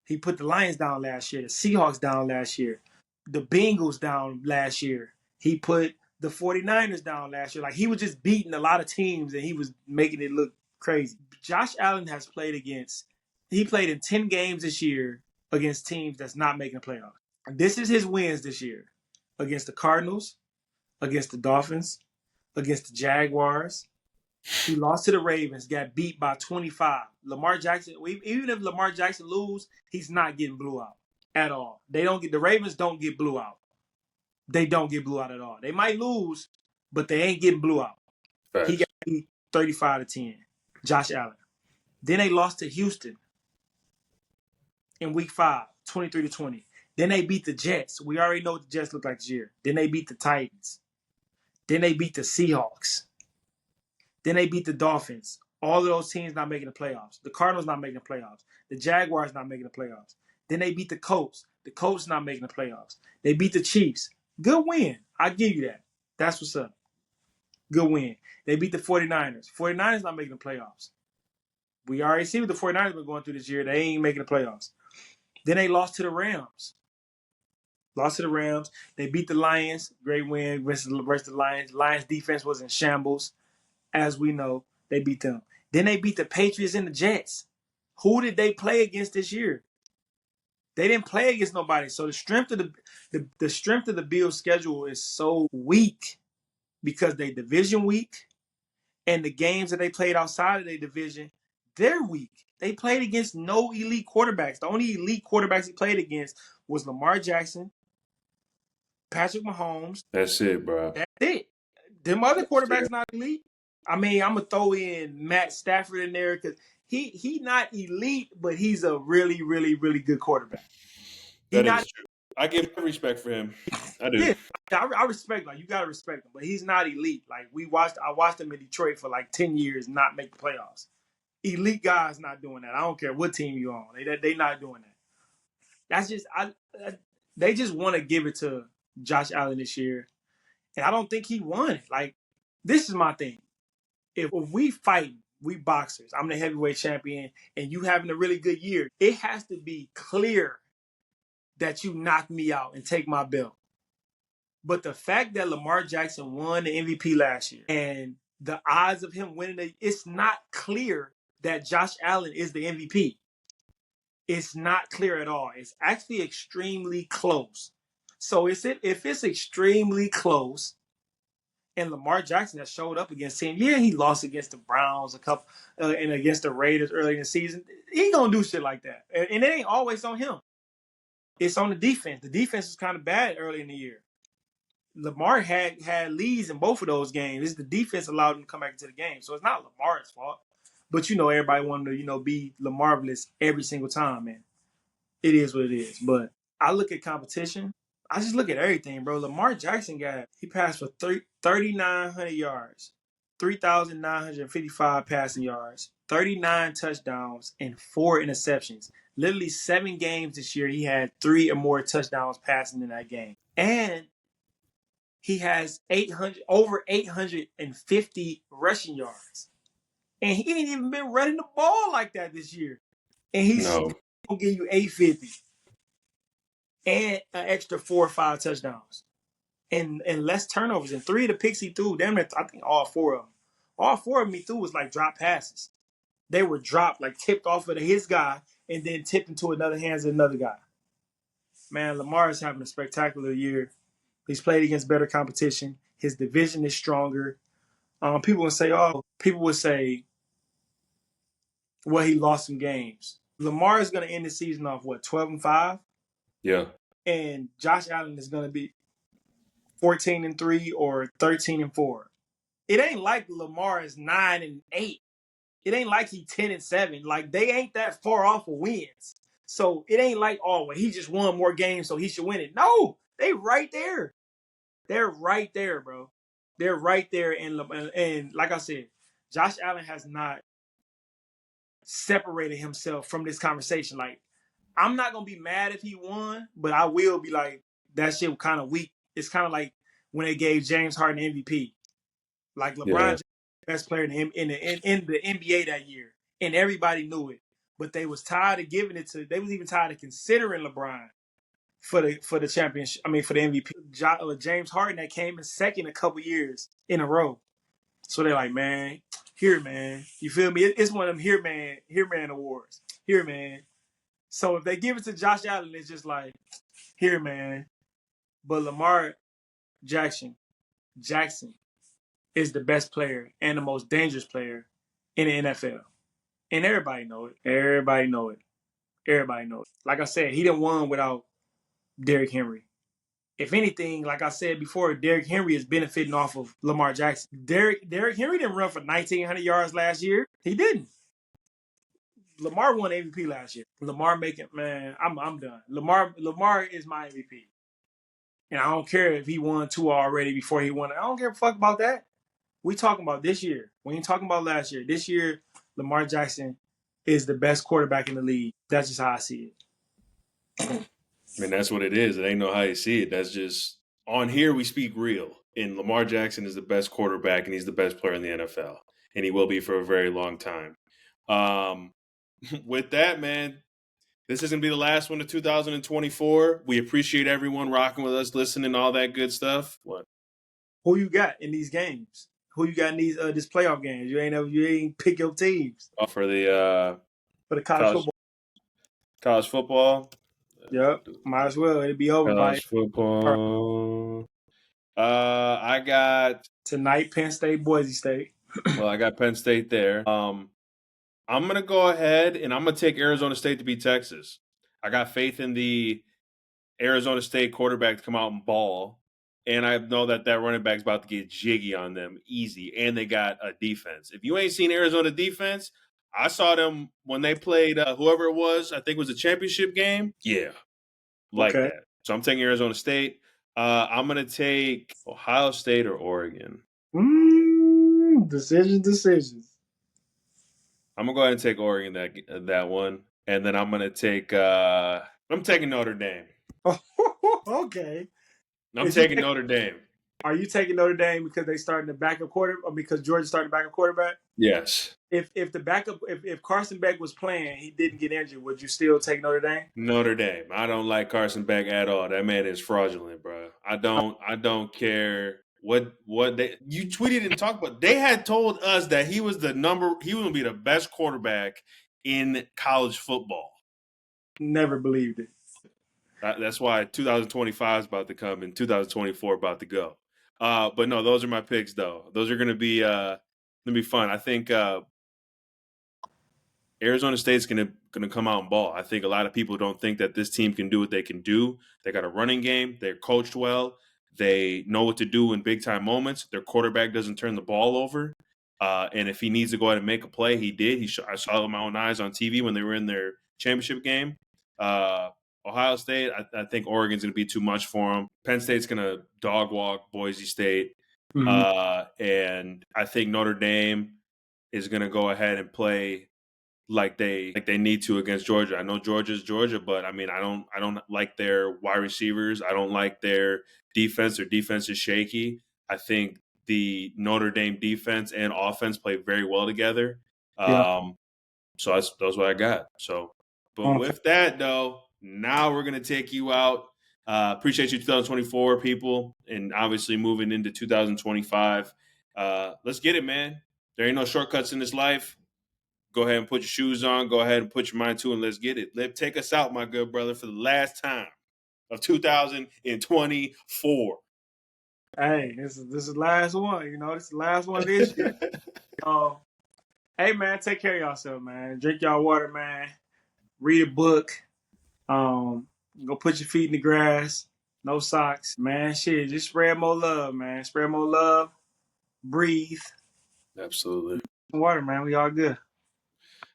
Speaker 2: He put the Lions down last year, the Seahawks down last year, the Bengals down last year. He put the 49ers down last year. He was just beating a lot of teams, and he was making it look crazy. Josh Allen has played in 10 games this year against teams that's not making the playoffs. This is his wins this year against the Cardinals, against the Dolphins, against the Jaguars. He lost to the Ravens, got beat by 25. Lamar Jackson, even if Lamar Jackson lose, he's not getting blew out at all. The Ravens don't get blew out. They don't get blew out at all. They might lose, but they ain't getting blew out.
Speaker 1: Facts.
Speaker 2: He got beat 35-10. Josh Allen. Then they lost to Houston in week 5, 23-20. Then they beat the Jets. We already know what the Jets look like this year. Then they beat the Titans. Then they beat the Seahawks. Then they beat the Dolphins. All of those teams not making the playoffs. The Cardinals not making the playoffs. The Jaguars not making the playoffs. Then they beat the Colts. The Colts not making the playoffs. They beat the Chiefs. Good win. I give you that. That's what's up. Good win. They beat the 49ers. 49ers not making the playoffs. We already see what the 49ers been going through this year. They ain't making the playoffs. Then they lost to the Rams. They beat the Lions. Great win versus the Lions. Lions defense was in shambles. As we know, they beat them. Then they beat the Patriots and the Jets. Who did they play against this year? They didn't play against nobody. So the strength of the Bills' schedule is so weak because they division weak, and the games that they played outside of their division, they're weak. They played against no elite quarterbacks. The only elite quarterbacks he played against was Lamar Jackson, Patrick Mahomes.
Speaker 1: That's it, bro.
Speaker 2: That's it. Them other quarterbacks not elite. I mean, I'm gonna throw in Matt Stafford in there because he not elite, but he's a really, really, really good quarterback.
Speaker 1: That is true. I give respect for him. I do.
Speaker 2: Yeah, I respect him. You gotta respect him, but he's not elite. I watched him in Detroit for 10 years not make the playoffs. Elite guys not doing that. I don't care what team you on. They not doing that. That's just they just want to give it to Josh Allen this year, and I don't think he won it. This is my thing. If we fight, we boxers, I'm the heavyweight champion, and you having a really good year, it has to be clear that you knock me out and take my belt. But the fact that Lamar Jackson won the MVP last year and the odds of him winning it's not clear that Josh Allen is the MVP. It's not clear at all. It's actually extremely close. So if it's extremely close, And Lamar Jackson has showed up against teams. Yeah, he lost against the Browns a couple and against the Raiders early in the season. He gonna do shit like that, and it ain't always on him. It's on the defense. The defense was kind of bad early in the year. Lamar had leads in both of those games. It's the defense allowed him to come back into the game, so it's not Lamar's fault. But everybody wanted to be Lamarvelous every single time, man. It is what it is. But I look at competition. I just look at everything, bro. Lamar Jackson he passed for 3,900 yards, 3,955 passing yards, 39 touchdowns, and 4 interceptions. Literally 7 games this year, he had 3 or more touchdowns passing in that game. And he has over 850 rushing yards. And he ain't even been running the ball like that this year. And he's still going to give you 850 and an extra 4 or 5 touchdowns. And less turnovers. And 3 of the picks he threw, damn it, I think all 4 of them. All 4 of them he threw was like drop passes. They were dropped, like tipped off of his guy and then tipped into another hands of another guy. Man, Lamar is having a spectacular year. He's played against better competition. His division is stronger. People would say, well, he lost some games. Lamar is going to end the season off, 12-5?
Speaker 1: Yeah.
Speaker 2: And Josh Allen is going to be 14-3 or 13-4. It ain't like Lamar is 9-8. It ain't like he 10-7. Like, they ain't that far off of wins. So it ain't like, he just won more games, so he should win it. No, they right there. They're right there, bro. They're right there. And like I said, Josh Allen has not separated himself from this conversation. Like, I'm not going to be mad if he won, but I will be like, that shit was kind of weak. It's kind of like when they gave James Harden MVP. Like, LeBron James, best player in the NBA that year. And everybody knew it. But they was tired of giving it to, they was even tired of considering LeBron for the championship. I mean, for the MVP. James Harden that came in second a couple years in a row. So they're like, man, you feel me? It's one of them here, man awards. Here, man. So if they give it to Josh Allen, it's just like, here, man. But Lamar Jackson is the best player and the most dangerous player in the NFL. And everybody know it. Like I said, he didn't won without Derrick Henry. If anything, like I said before, Derrick Henry is benefiting off of Lamar Jackson. Derrick Henry didn't run for 1,900 yards last year. He didn't. Lamar won MVP last year. Lamar I'm done. Lamar is my MVP. And I don't care if he won 2 already before he won. I don't give a fuck about that. We talking about this year. We ain't talking about last year. This year, Lamar Jackson is the best quarterback in the league. That's just how I see it.
Speaker 1: I mean, that's what it is. It ain't no how you see it. That's just, on here we speak real. And Lamar Jackson is the best quarterback, and he's the best player in the NFL. And he will be for a very long time. With that, man, this is going to be the last one of 2024. We appreciate everyone rocking with us, listening, all that good stuff. What?
Speaker 2: Who you got in these games? Who you got in these this playoff games? You ain't pick your teams.
Speaker 1: For the college football.
Speaker 2: Yep, might as well. It'll be over by
Speaker 1: football. I got
Speaker 2: tonight Penn State, Boise State.
Speaker 1: Well, I got Penn State there. I'm gonna go ahead and I'm gonna take Arizona State to beat Texas. I got faith in the Arizona State quarterback to come out and ball, and I know that running back's about to get jiggy on them easy, and they got a defense. If you ain't seen Arizona defense, I saw them when they played whoever it was. I think it was a championship game. Yeah, like that. So I'm taking Arizona State. I'm going to take Ohio State or Oregon.
Speaker 2: Decisions.
Speaker 1: I'm going to go ahead and take Oregon that one. And then I'm going to take I'm taking Notre Dame.
Speaker 2: Okay.
Speaker 1: I'm taking Notre Dame.
Speaker 2: Are you taking Notre Dame because they starting the backup quarter, or because Georgia starting the backup quarterback?
Speaker 1: Yes.
Speaker 2: If the backup, if Carson Beck was playing, he didn't get injured, would you still take Notre Dame?
Speaker 1: Notre Dame. I don't like Carson Beck at all. That man is fraudulent, bro. I don't care what you tweeted and talked about. They had told us that he was going to be the best quarterback in college football.
Speaker 2: Never believed it.
Speaker 1: That's why 2025 is about to come and 2024 about to go. But no, those are my picks though. Those are gonna be fun. I think Arizona State's gonna come out and ball. I think a lot of people don't think that this team can do what they can do. They got a running game. They're coached well. They know what to do in big time moments. Their quarterback doesn't turn the ball over. And if he needs to go ahead and make a play, he did. I saw it with my own eyes on TV when they were in their championship game. Uh, Ohio State, I think Oregon's going to be too much for them. Penn State's going to dog walk Boise State.
Speaker 2: Mhm.
Speaker 1: And I think Notre Dame is going to go ahead and play like they need to against Georgia. I know Georgia's Georgia, but I mean I don't like their wide receivers. I don't like their defense. Their defense is shaky. I think the Notre Dame defense and offense play very well together.
Speaker 2: Yeah.
Speaker 1: So that's what I got. So, but
Speaker 2: Okay.
Speaker 1: with that though, now we're gonna take you out. Appreciate you 2024 people, and obviously moving into 2025. Let's get it, man. There ain't no shortcuts in this life. Go ahead and put your shoes on. Go ahead and put your mind to it, and let's get it. Take us out, my good brother, for the last time of 2024.
Speaker 2: Hey, this is the last one. You know, this is the last one this year. Uh, hey man, take care of yourself, man. Drink y'all water, man. Read a book. Go put your feet in the grass. No socks, man. Shit, just spread more love, man. Spread more love. Breathe.
Speaker 1: Absolutely.
Speaker 2: Water, man. We all good.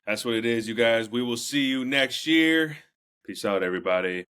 Speaker 1: That's what it is, you guys. We will see you next year. Peace out, everybody.